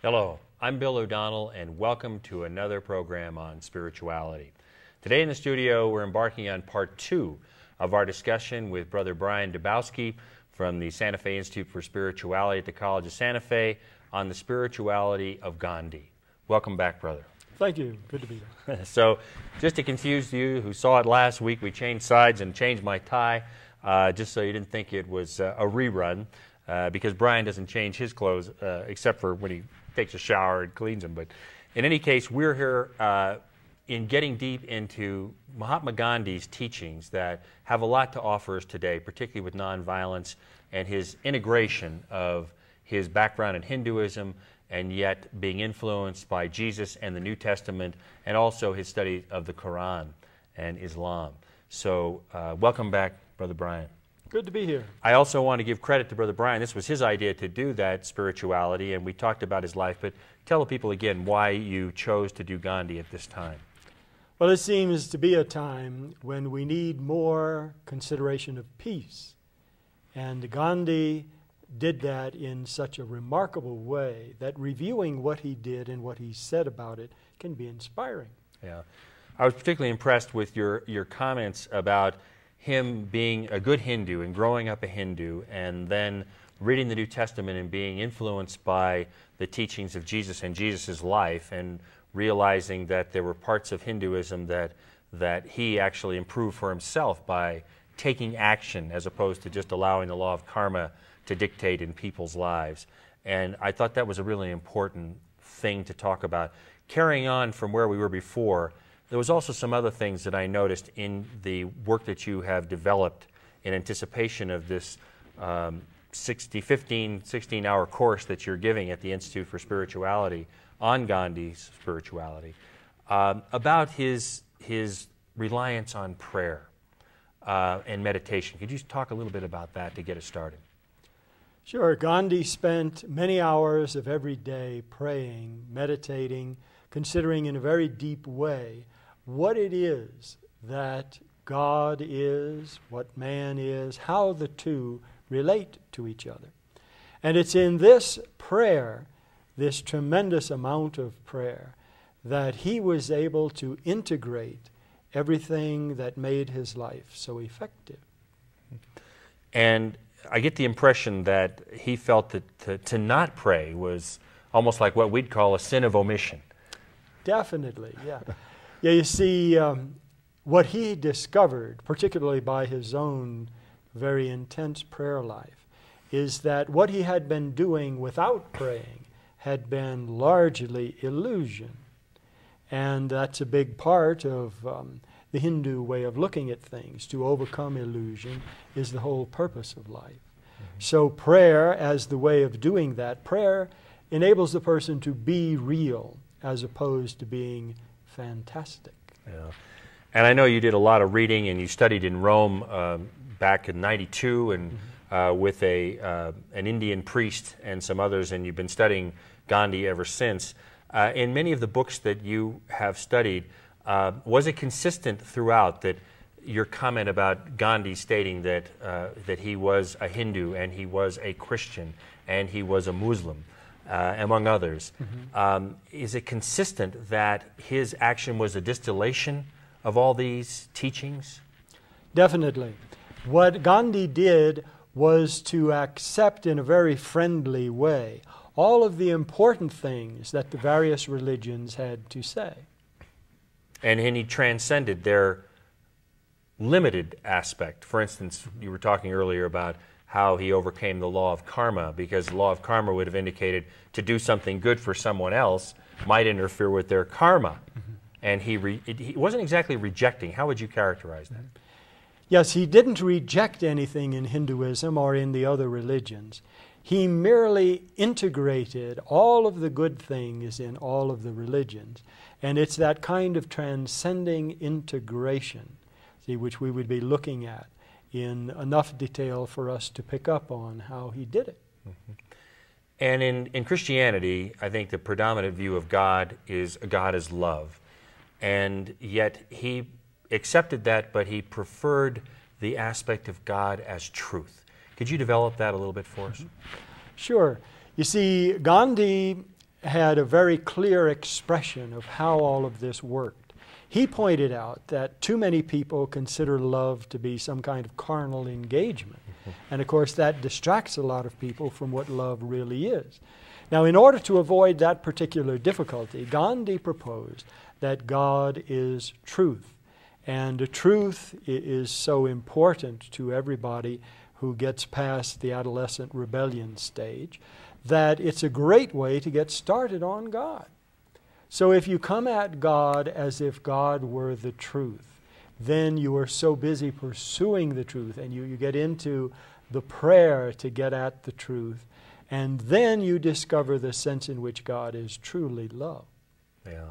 Hello, I'm Bill O'Donnell, and welcome to another program on spirituality. Today in the studio, we're embarking on part 2 of our discussion with Brother Brian Dybowski from the Santa Fe Institute for Spirituality at the College of Santa Fe on the spirituality of Ghandi. Welcome back, brother. Thank you. Good to be here. So, just to confuse you who saw it last week, we changed sides and changed my tie, just so you didn't think it was a rerun, because Brian doesn't change his clothes except for when he takes a shower and cleans them. But in any case, we're here in getting deep into Mahatma Gandhi's teachings that have a lot to offer us today, particularly with nonviolence and his integration of his background in Hinduism and yet being influenced by Jesus and the New Testament, and also his study of the Quran and Islam. So welcome back, Brother Brian. Good to be here. I also want to give credit to Brother Brian. This was his idea to do that spirituality, and we talked about his life, but tell the people again why you chose to do Ghandi at this time. Well, it seems to be a time when we need more consideration of peace. And Gandhi did that in such a remarkable way that reviewing what he did and what he said about it can be inspiring. Yeah. I was particularly impressed with your comments about him being a good Hindu and growing up a Hindu and then reading the New Testament and being influenced by the teachings of Jesus and Jesus' life and realizing that there were parts of Hinduism that he actually improved for himself by taking action as opposed to just allowing the law of karma to dictate in people's lives. And I thought that was a really important thing to talk about. Carrying on from where we were before, there was also some other things that I noticed in the work that you have developed in anticipation of this 16-hour course that you're giving at the Institute for Spirituality on Gandhi's spirituality, about his reliance on prayer and meditation. Could you talk a little bit about that to get us started? Sure. Gandhi spent many hours of every day praying, meditating, considering in a very deep way what it is that God is, what man is, how the two relate to each other. And it's in this prayer, this tremendous amount of prayer, that he was able to integrate everything that made his life so effective. And I get the impression that he felt that to not pray was almost like what we'd call a sin of omission. Definitely, yeah. Yeah, you see, what he discovered, particularly by his own very intense prayer life, is that what he had been doing without praying had been largely illusion. And that's a big part of the Hindu way of looking at things. To overcome illusion is the whole purpose of life. Mm-hmm. So prayer, as the way of doing that, prayer enables the person to be real as opposed to being fantastic. Yeah. And I know you did a lot of reading and you studied in Rome back in '92 and with an Indian priest and some others, and you've been studying Gandhi ever since. In many of the books that you have studied, was it consistent throughout that your comment about Gandhi stating that he was a Hindu and he was a Christian and he was a Muslim, among others, is it consistent that his action was a distillation of all these teachings? Definitely. What Gandhi did was to accept in a very friendly way all of the important things that the various religions had to say. And he transcended their limited aspect. For instance, you were talking earlier about how he overcame the law of karma, because the law of karma would have indicated to do something good for someone else might interfere with their karma. Mm-hmm. And he wasn't exactly rejecting. How would you characterize that? Yes, he didn't reject anything in Hinduism or in the other religions. He merely integrated all of the good things in all of the religions. And it's that kind of transcending integration, see, which we would be looking at in enough detail for us to pick up on how he did it. Mm-hmm. And in Christianity, I think the predominant view of God is God is love. And yet he accepted that, but he preferred the aspect of God as truth. Could you develop that a little bit for us? Sure. You see, Gandhi had a very clear expression of how all of this worked. He pointed out that too many people consider love to be some kind of carnal engagement. And of course that distracts a lot of people from what love really is. Now, in order to avoid that particular difficulty, Gandhi proposed that God is truth. And the truth is so important to everybody who gets past the adolescent rebellion stage that it's a great way to get started on God. So if you come at God as if God were the truth, then you are so busy pursuing the truth, and you get into the prayer to get at the truth, and then you discover the sense in which God is truly love. Yeah.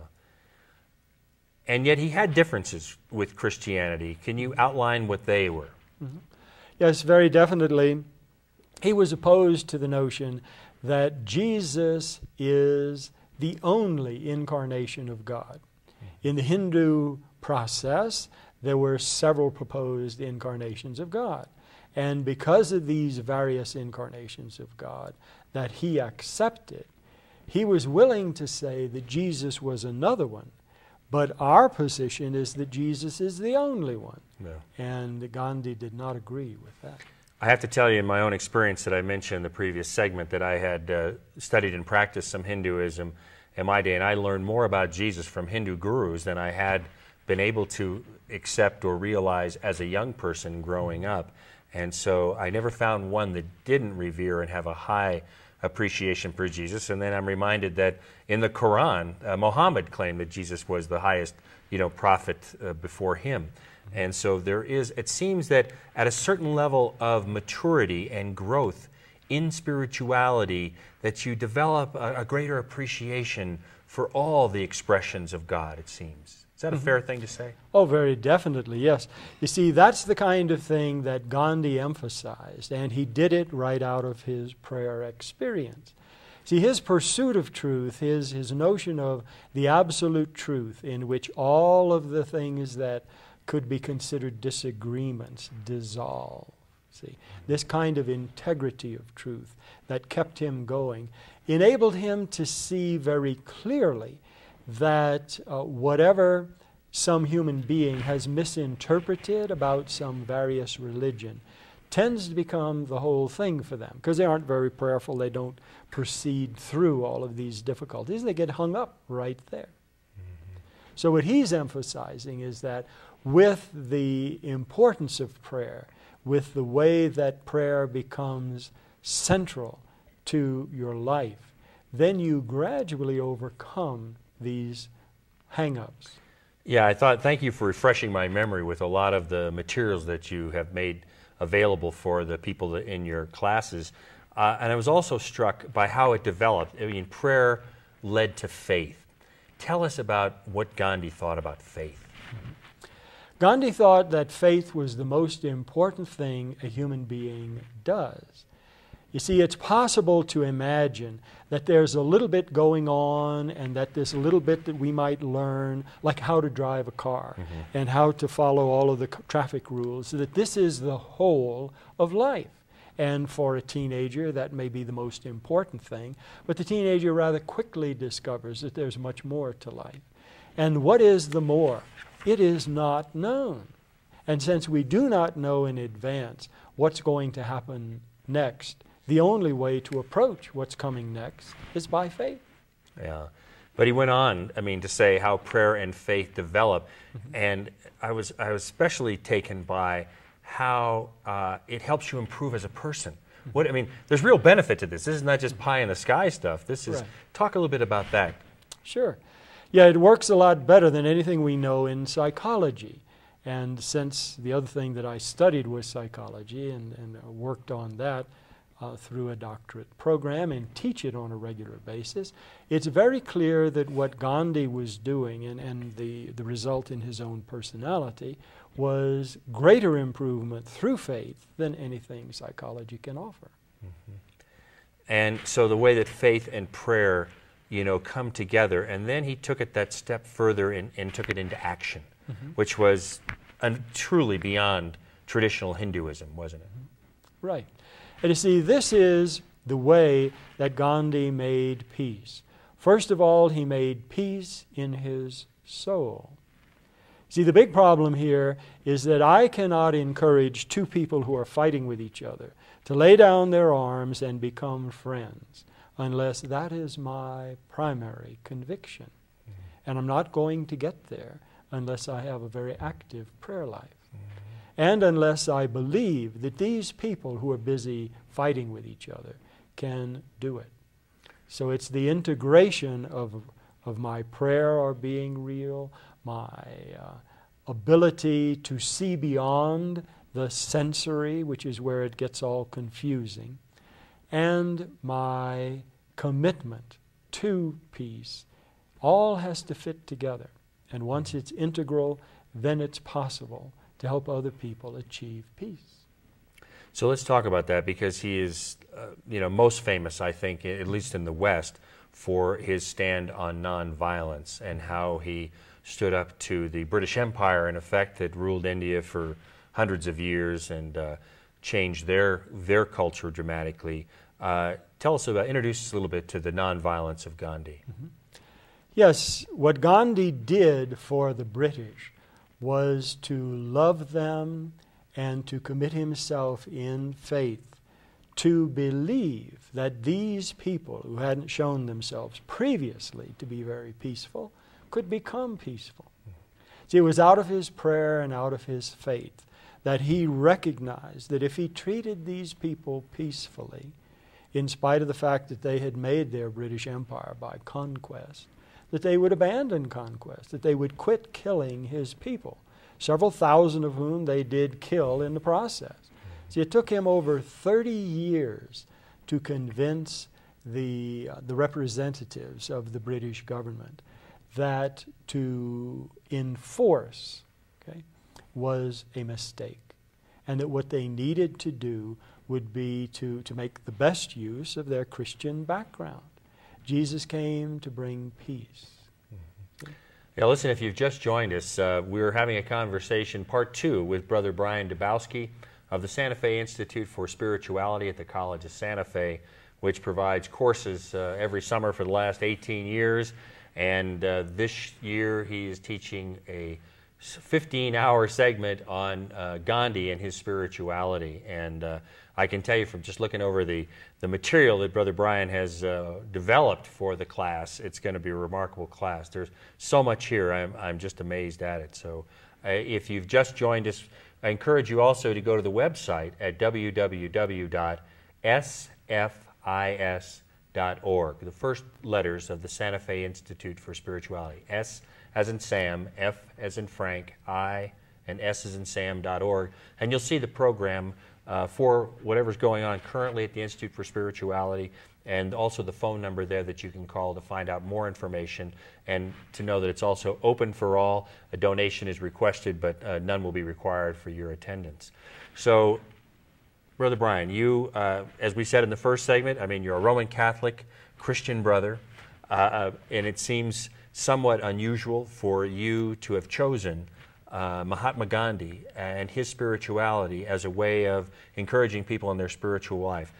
And yet he had differences with Christianity. Can you outline what they were? Mm-hmm. Yes, very definitely. He was opposed to the notion that Jesus is the only incarnation of God. In the Hindu process, there were several proposed incarnations of God. And because of these various incarnations of God that he accepted, he was willing to say that Jesus was another one. But our position is that Jesus is the only one. Yeah. And Gandhi did not agree with that. I have to tell you, in my own experience that I mentioned in the previous segment, that I had studied and practiced some Hinduism in my day, and I learned more about Jesus from Hindu gurus than I had been able to accept or realize as a young person growing up. And so I never found one that didn't revere and have a high appreciation for Jesus. And then I'm reminded that in the Quran, Muhammad claimed that Jesus was the highest, prophet before him. And so there is, it seems that at a certain level of maturity and growth in spirituality, that you develop a greater appreciation for all the expressions of God, it seems. Is that a fair thing to say? Oh, very definitely, yes. You see, that's the kind of thing that Gandhi emphasized, and he did it right out of his prayer experience. See, his pursuit of truth, his notion of the absolute truth in which all of the things that could be considered disagreements dissolve. See, this kind of integrity of truth that kept him going enabled him to see very clearly that whatever some human being has misinterpreted about some various religion tends to become the whole thing for them, because they aren't very prayerful, they don't proceed through all of these difficulties, they get hung up right there. So what he's emphasizing is that with the importance of prayer, with the way that prayer becomes central to your life, then you gradually overcome these hang-ups. Yeah, thank you for refreshing my memory with a lot of the materials that you have made available for the people in your classes. And I was also struck by how it developed. I mean, prayer led to faith. Tell us about what Gandhi thought about faith. Gandhi thought that faith was the most important thing a human being does. You see, it's possible to imagine that there's a little bit going on and that there's a little bit that we might learn, like how to drive a car and how to follow all of the traffic rules, that this is the whole of life. And for a teenager, that may be the most important thing, but the teenager rather quickly discovers that there's much more to life. And what is the more? It is not known. And since we do not know in advance what's going to happen next, the only way to approach what's coming next is by faith. Yeah. But he went on, to say how prayer and faith develop. And I was especially taken by how it helps you improve as a person. There's real benefit to this. This is not just pie in the sky stuff. This is, talk a little bit about that. Sure. Yeah, it works a lot better than anything we know in psychology. And since the other thing that I studied was psychology and worked on that through a doctorate program and teach it on a regular basis, it's very clear that what Gandhi was doing and the result in his own personality was greater improvement through faith than anything psychology can offer. And so the way that faith and prayer come together, and then he took it that step further and took it into action, which was truly beyond traditional Hinduism, wasn't it? Right. And you see, this is the way that Gandhi made peace. First of all, he made peace in his soul. See, the big problem here is that I cannot encourage two people who are fighting with each other to lay down their arms and become friends unless that is my primary conviction. And I'm not going to get there unless I have a very active prayer life. And unless I believe that these people who are busy fighting with each other can do it. So it's the integration of my prayer or being real, my ability to see beyond the sensory, which is where it gets all confusing, and my commitment to peace. All has to fit together. And once it's integral, then it's possible to help other people achieve peace. So let's talk about that, because he is, most famous, I think, at least in the West, for his stand on nonviolence and how he stood up to the British Empire, in effect, that ruled India for hundreds of years and changed their culture dramatically. Introduce us a little bit to the nonviolence of Gandhi. Mm-hmm. Yes, what Gandhi did for the British was to love them and to commit himself in faith to believe that these people who hadn't shown themselves previously to be very peaceful could become peaceful. See, it was out of his prayer and out of his faith that he recognized that if he treated these people peacefully, in spite of the fact that they had made their British Empire by conquest, that they would abandon conquest, that they would quit killing his people, several thousand of whom they did kill in the process. See, it took him over 30 years to convince the representatives of the British government that to enforce, was a mistake, and that what they needed to do would be to make the best use of their Christian background. Jesus came to bring peace. Yeah, listen, if you've just joined us, we're having a conversation, part 2, with Brother Brian Dybowski of the Santa Fe Institute for Spirituality at the College of Santa Fe, which provides courses every summer for the last 18 years. And this year he is teaching a 15-hour segment on Gandhi and his spirituality. And I can tell you from just looking over the material that Brother Brian has developed for the class, it's going to be a remarkable class. There's so much here, I'm just amazed at it. So if you've just joined us, I encourage you also to go to the website at www.sfis.org. The first letters of the Santa Fe Institute for Spirituality. S as in Sam, F as in Frank, I, and S as in Sam.org. And you'll see the program for whatever's going on currently at the Institute for Spirituality, and also the phone number there that you can call to find out more information, and to know that it's also open for all. A donation is requested, but none will be required for your attendance. So, Brother Brian, you, as we said in the first segment, you're a Roman Catholic Christian brother, and it seems somewhat unusual for you to have chosen Mahatma Gandhi and his spirituality as a way of encouraging people in their spiritual life.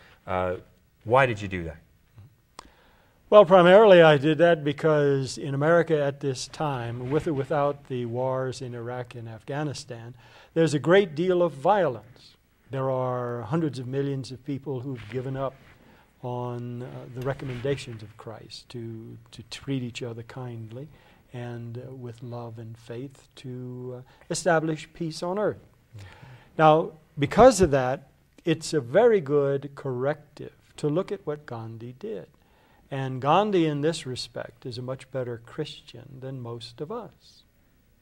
Why did you do that? Well, primarily I did that because in America at this time, with or without the wars in Iraq and Afghanistan, there's a great deal of violence. There are hundreds of millions of people who've given up on the recommendations of Christ to treat each other kindly and with love and faith to establish peace on earth. Now, because of that, it's a very good corrective to look at what Gandhi did. And Gandhi, in this respect, is a much better Christian than most of us.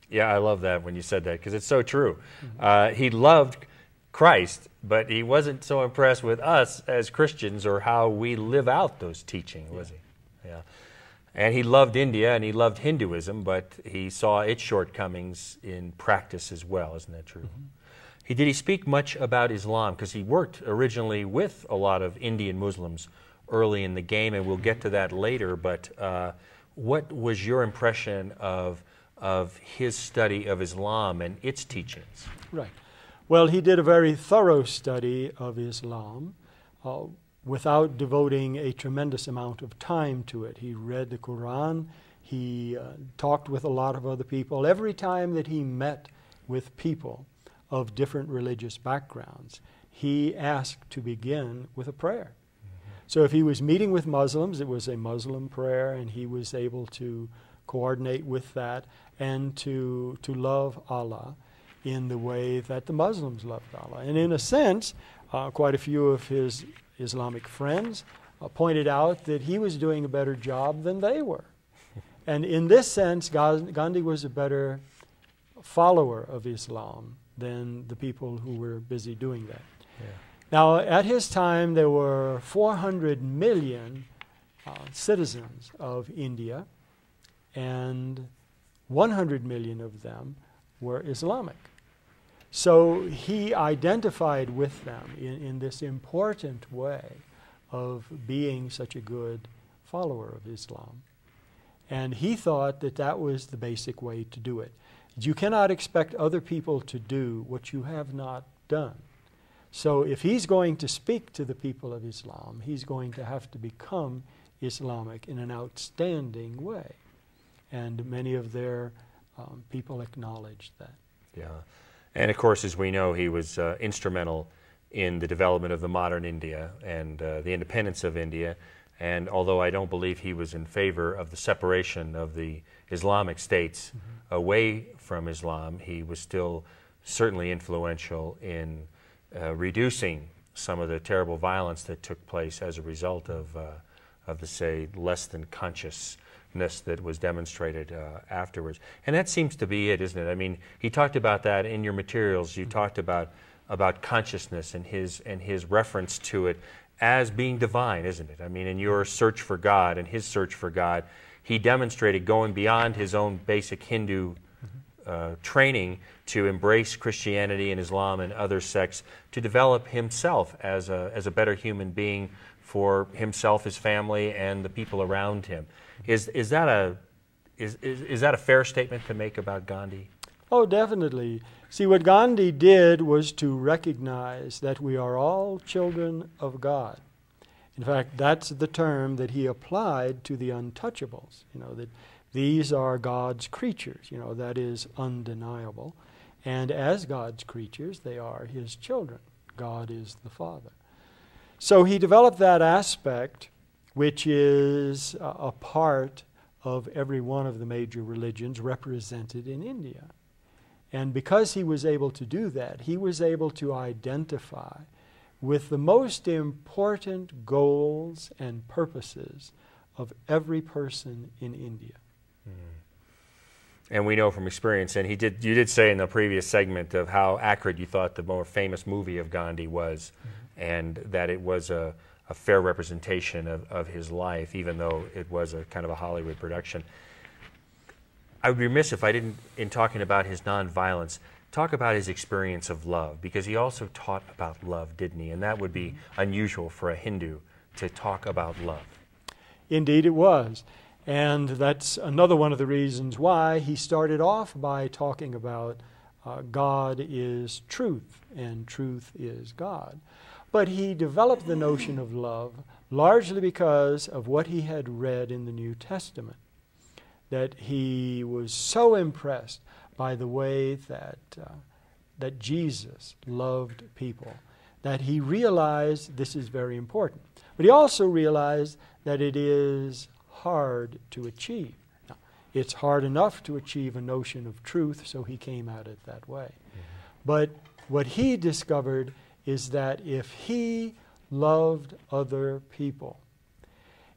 Yeah, I love that when you said that, because it's so true. He loved Christ, but he wasn't so impressed with us as Christians or how we live out those teachings, was he? Yeah. And he loved India and he loved Hinduism, but he saw its shortcomings in practice as well. Isn't that true? Did he speak much about Islam? Because he worked originally with a lot of Indian Muslims early in the game, and we'll get to that later. But what was your impression of his study of Islam and its teachings? Right. Well, he did a very thorough study of Islam. without devoting a tremendous amount of time to it. He read the Quran. He talked with a lot of other people. Every time that he met with people of different religious backgrounds, he asked to begin with a prayer. So if he was meeting with Muslims, it was a Muslim prayer, and he was able to coordinate with that and to love Allah in the way that the Muslims loved Allah. And in a sense, quite a few of his Islamic friends pointed out that he was doing a better job than they were. And in this sense, Gandhi was a better follower of Islam than the people who were busy doing that. Yeah. Now, at his time, there were 400 million citizens of India, and 100 million of them were Islamic. So he identified with them in this important way of being such a good follower of Islam. And he thought that that was the basic way to do it. You cannot expect other people to do what you have not done. So if he's going to speak to the people of Islam, he's going to have to become Islamic in an outstanding way. And many of their people acknowledged that. Yeah. And of course, as we know, he was instrumental in the development of the modern India and the independence of India. And although I don't believe he was in favor of the separation of the Islamic states away from Islam, he was still certainly influential in reducing some of the terrible violence that took place as a result of the, say, less than consciousness that was demonstrated afterwards. And that seems to be it, isn't it? I mean, he talked about that in your materials. You talked about consciousness and his reference to it as being divine, isn't it? I mean, in your search for God and his search for God, he demonstrated going beyond his own basic Hindu training to embrace Christianity and Islam and other sects, to develop himself as a better human being for himself, his family, and the people around him. Is that a fair statement to make about Gandhi? Oh, definitely. See, what Gandhi did was to recognize that we are all children of God. In fact, that's the term that he applied to the untouchables, that these are God's creatures, that is undeniable. And as God's creatures, they are his children. God is the Father. So he developed that aspect, which is a part of every one of the major religions represented in India. And because he was able to do that, he was able to identify with the most important goals and purposes of every person in India. And we know from experience, and you did say in the previous segment of how accurate you thought the more famous movie of Gandhi was, and that it was a fair representation of his life, even though it was a kind of a Hollywood production. I would be remiss if I didn't, in talking about his nonviolence, talk about his experience of love, because he also taught about love, didn't he? And that would be unusual for a Hindu to talk about love. Indeed it was. And that's another one of the reasons why he started off by talking about God is truth and truth is God. But he developed the notion of love largely because of what he had read in the New Testament, that he was so impressed by the way that Jesus loved people, that he realized this is very important. But he also realized that it is hard to achieve. Now, it's hard enough to achieve a notion of truth, so he came at it that way. But what he discovered is that if he loved other people,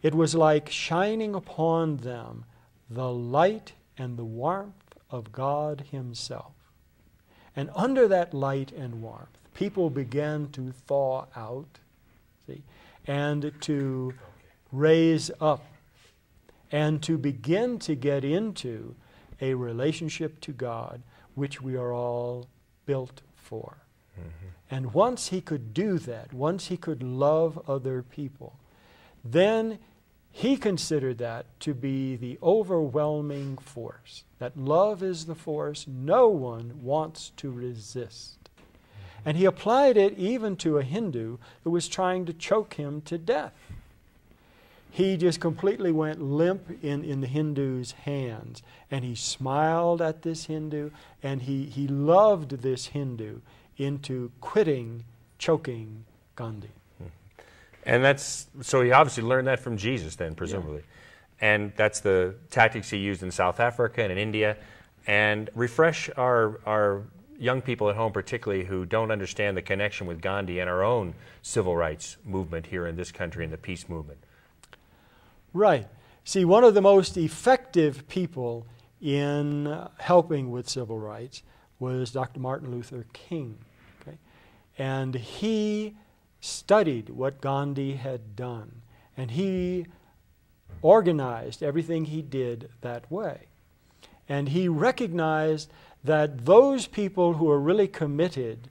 it was like shining upon them the light and the warmth of God himself. And under that light and warmth, people began to thaw out, and to raise up, and to begin to get into a relationship to God, which we are all built for. And once he could do that, once he could love other people, then he considered that to be the overwhelming force, that love is the force no one wants to resist. And he applied it even to a Hindu who was trying to choke him to death. He just completely went limp in the Hindu's hands. And he smiled at this Hindu, and he loved this Hindu into quitting choking Ghandi. And that's, so he obviously learned that from Jesus then, presumably. Yeah. And that's the tactics he used in South Africa and in India. And refresh our young people at home, particularly who don't understand the connection with Ghandi and our own civil rights movement here in this country and the peace movement. Right. See, one of the most effective people in helping with civil rights was Dr. Martin Luther King. Okay? And he studied what Ghandi had done, and he organized everything he did that way. And he recognized that those people who are really committed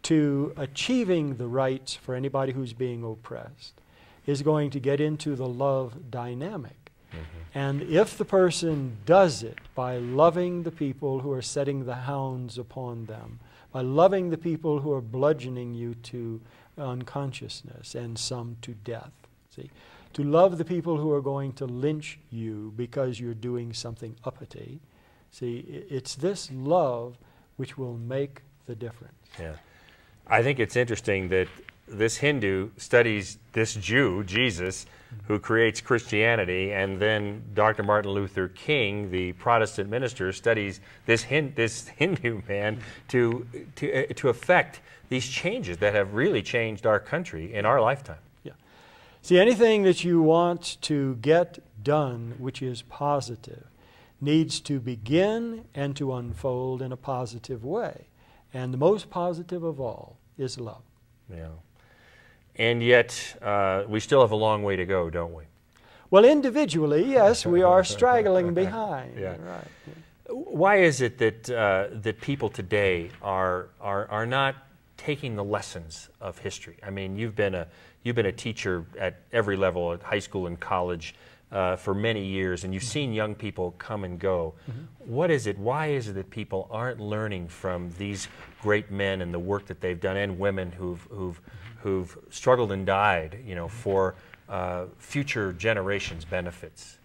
to achieving the rights for anybody who's being oppressed is going to get into the love dynamic. Mm-hmm. And if the person does it by loving the people who are setting the hounds upon them, by loving the people who are bludgeoning you to unconsciousness and some to death, see, to love the people who are going to lynch you because you're doing something uppity. See, it's this love which will make the difference. Yeah. I think it's interesting that this Hindu studies this Jew, Jesus, who creates Christianity, and then Dr. Martin Luther King, the Protestant minister, studies this Hindu man to affect these changes that have really changed our country in our lifetime. Yeah. See, anything that you want to get done which is positive needs to begin and to unfold in a positive way. And the most positive of all is love. Yeah. And yet, we still have a long way to go, don't we? Well, individually, yes, we are straggling behind. Yeah. Right. Yeah. Why is it that that people today are not taking the lessons of history? I mean, you've been a teacher at every level, at high school and college, for many years, and you've seen young people come and go. Mm-hmm. What is it? Why is it that people aren't learning from these great men and the work that they've done, and women who've struggled and died, you know, for future generations' benefits?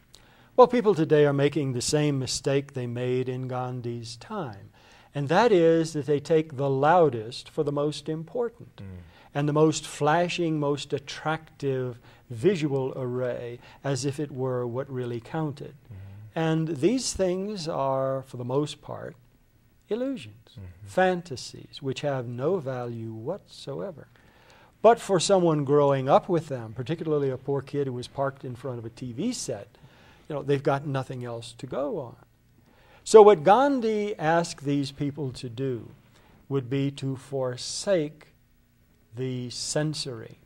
Well, people today are making the same mistake they made in Gandhi's time, and that is that they take the loudest for the most important, and the most flashing, most attractive visual array as if it were what really counted. And these things are, for the most part, illusions, fantasies, which have no value whatsoever. But for someone growing up with them, particularly a poor kid who was parked in front of a TV set, you know, they've got nothing else to go on. So what Gandhi asked these people to do would be to forsake the sensory.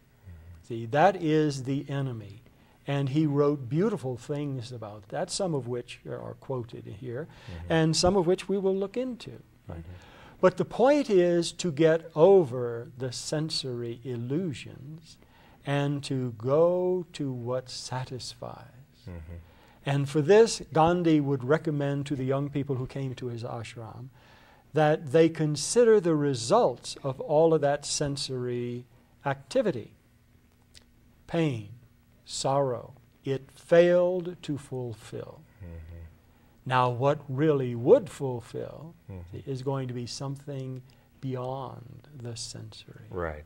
See, that is the enemy. And he wrote beautiful things about that, some of which are quoted here, and some of which we will look into. Right? But the point is to get over the sensory illusions and to go to what satisfies. And for this, Gandhi would recommend to the young people who came to his ashram that they consider the results of all of that sensory activity. Pain, sorrow, it failed to fulfill. Now, what really would fulfill is going to be something beyond the sensory. Right.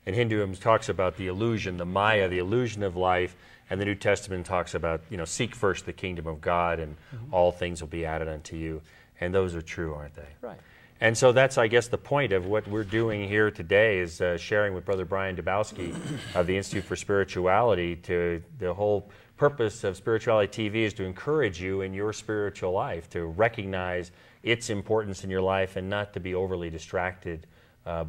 And Hinduism talks about the illusion, the Maya, the illusion of life, and the New Testament talks about, you know, seek first the kingdom of God, and all things will be added unto you. And those are true, aren't they? Right. And so that's, I guess, the point of what we're doing here today is sharing with Brother Brian Dybowski of the Institute for Spirituality. To the whole purpose of Spirituality TV is to encourage you in your spiritual life, to recognize its importance in your life and not to be overly distracted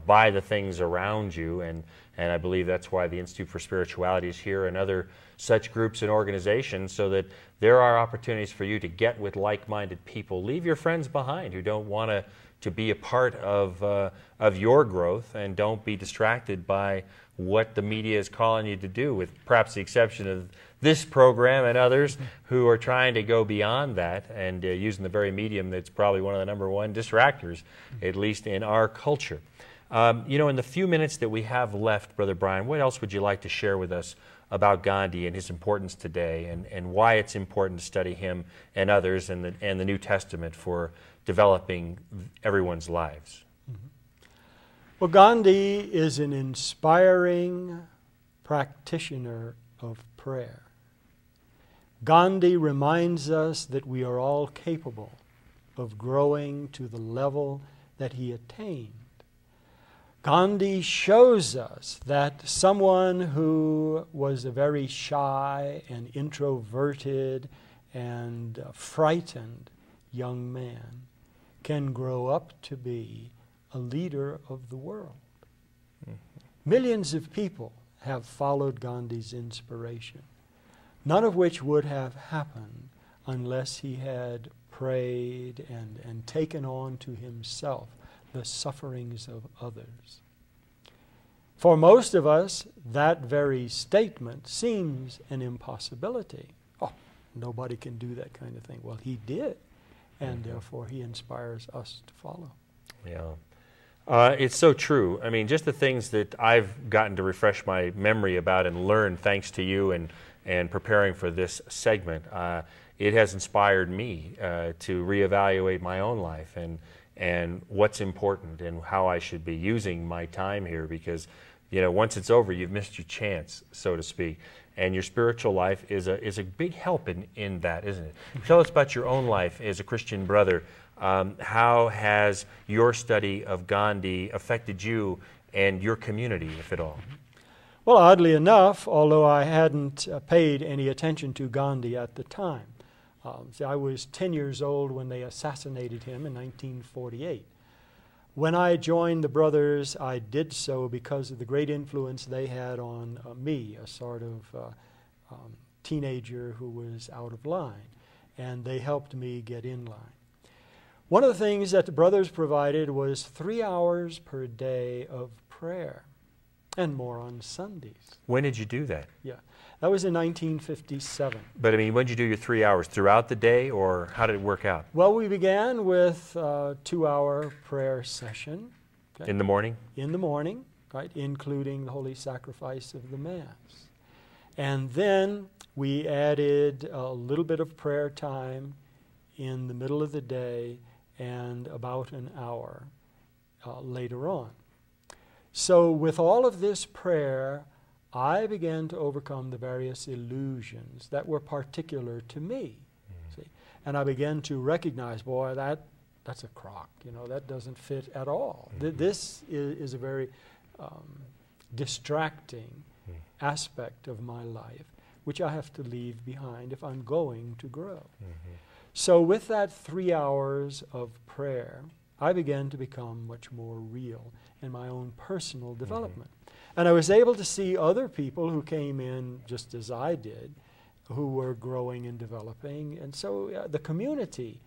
by the things around you. And I believe that's why the Institute for Spirituality is here, and other such groups and organizations, so that there are opportunities for you to get with like-minded people. Leave your friends behind who don't want to be a part of your growth, and don't be distracted by what the media is calling you to do, with perhaps the exception of this program and others who are trying to go beyond that and using the very medium that's probably one of the #1 distractors, at least in our culture. You know, in the few minutes that we have left, Brother Brian, what else would you like to share with us about Gandhi and his importance today, and why it's important to study him and others and the New Testament for developing everyone's lives? Well, Gandhi is an inspiring practitioner of prayer. Gandhi reminds us that we are all capable of growing to the level that he attained. Gandhi shows us that someone who was a very shy and introverted and frightened young man can grow up to be a leader of the world. Millions of people have followed Gandhi's inspiration, none of which would have happened unless he had prayed and taken on to himself the sufferings of others. For most of us, that very statement seems an impossibility. Oh, nobody can do that kind of thing. Well, he did, and therefore he inspires us to follow. Yeah. It's so true. I mean, just the things that I've gotten to refresh my memory about and learn thanks to you and preparing for this segment, it has inspired me to reevaluate my own life and what's important and how I should be using my time here, because, you know, once it's over, you've missed your chance, so to speak. And your spiritual life is a big help in that, isn't it? Tell us about your own life as a Christian brother. How has your study of Gandhi affected you and your community, if at all? Well, oddly enough, although I hadn't paid any attention to Gandhi at the time, see, I was 10 years old when they assassinated him in 1948. When I joined the brothers, I did so because of the great influence they had on me, a sort of teenager who was out of line, and they helped me get in line. One of the things that the brothers provided was 3 hours per day of prayer, and more on Sundays. When did you do that? Yeah, that was in 1957. But I mean, when did you do your 3 hours? Throughout the day, or how did it work out? Well, we began with a 2-hour prayer session. Okay? In the morning? In the morning, right, including the Holy Sacrifice of the Mass. And then we added a little bit of prayer time in the middle of the day and about an hour later on. So with all of this prayer, I began to overcome the various illusions that were particular to me. See? And I began to recognize, boy, that's a crock. You know, that doesn't fit at all. This is a very distracting aspect of my life, which I have to leave behind if I'm going to grow. So with that 3 hours of prayer, I began to become much more real in my own personal development. And I was able to see other people who came in just as I did, who were growing and developing. And so the community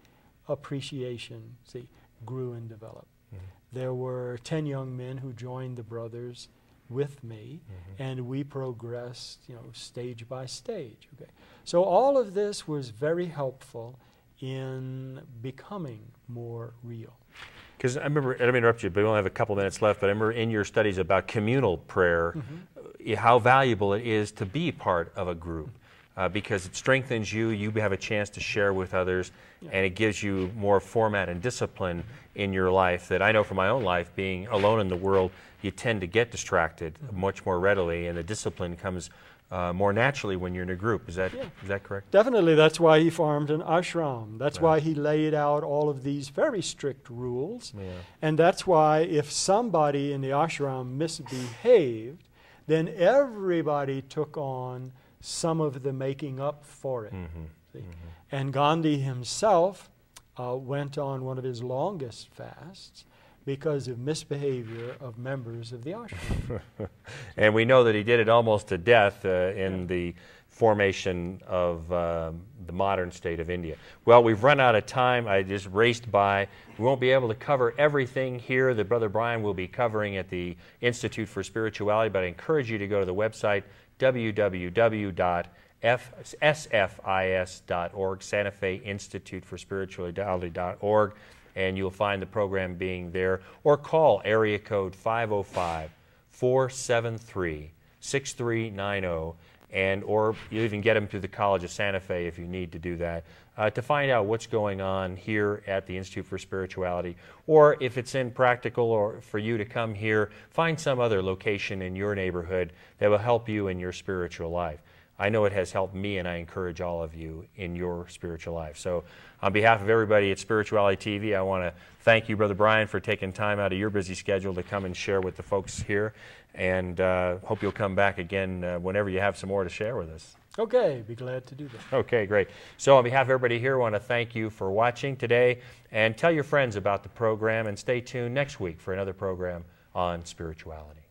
appreciation, see, grew and developed. There were 10 young men who joined the brothers with me, and we progressed, you know, stage by stage. Okay. So all of this was very helpful in becoming more real. Because I remember, I don't mean to interrupt you, but we only have a couple minutes left, but I remember in your studies about communal prayer, how valuable it is to be part of a group, because it strengthens you, you have a chance to share with others, and it gives you more format and discipline in your life that I know from my own life, being alone in the world, you tend to get distracted much more readily, and the discipline comes more naturally when you're in a group. Is that correct? Definitely. That's why he formed an ashram. That's why he laid out all of these very strict rules. And that's why if somebody in the ashram misbehaved, then everybody took on some of the making up for it. And Gandhi himself went on one of his longest fasts because of misbehavior of members of the ashram. And we know that he did it almost to death in the formation of the modern state of India. Well, we've run out of time. I just raced by. We won't be able to cover everything here that Brother Brian will be covering at the Institute for Spirituality, but I encourage you to go to the website www.sfis.org, Santa Fe Institute for Spirituality.org. and you'll find the program being there, or call area code 505-473-6390, or you even get them through the College of Santa Fe if you need to do that, to find out what's going on here at the Institute for Spirituality, or if it's impractical or for you to come here, find some other location in your neighborhood that will help you in your spiritual life. I know it has helped me, and I encourage all of you in your spiritual life. So on behalf of everybody at Spirituality TV, I want to thank you, Brother Brian, for taking time out of your busy schedule to come and share with the folks here, and hope you'll come back again whenever you have some more to share with us. Okay, be glad to do that. Okay, great. So on behalf of everybody here, I want to thank you for watching today, and tell your friends about the program, and stay tuned next week for another program on spirituality.